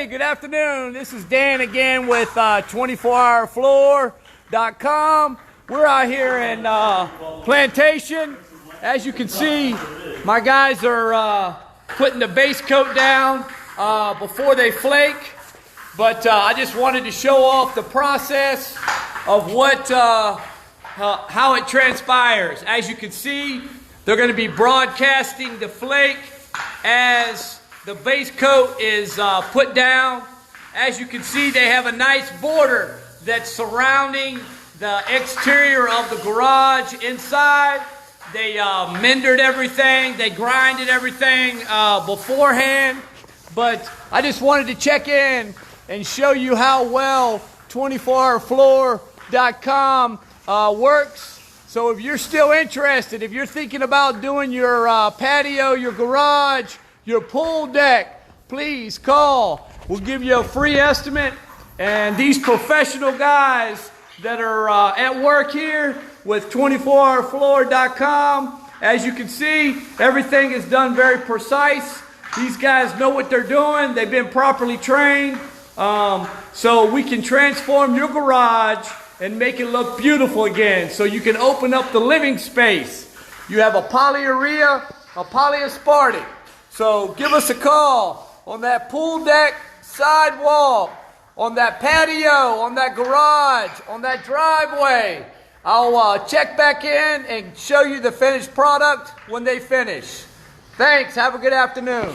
Hey, good afternoon. This is Dan again with 24hourfloor.com. We're out here in Plantation. As you can see, my guys are putting the base coat down before they flake. But I just wanted to show off the process of how it transpires. As you can see, they're going to be broadcasting the flake as the base coat is put down. As you can see, they have a nice border that's surrounding the exterior of the garage inside. They mendered everything, they grinded everything beforehand. But I just wanted to check in and show you how well 24hourfloor.com works. So if you're still interested, if you're thinking about doing your patio, your garage, your pool deck, please call. We'll give you a free estimate. And these professional guys that are at work here with 24hourfloor.com, as you can see, everything is done very precise. These guys know what they're doing. They've been properly trained. So we can transform your garage and make it look beautiful again. So you can open up the living space. You have a polyurea, a polyaspartic. So give us a call on that pool deck, sidewalk, on that patio, on that garage, on that driveway. I'll check back in and show you the finished product when they finish. Thanks. Have a good afternoon.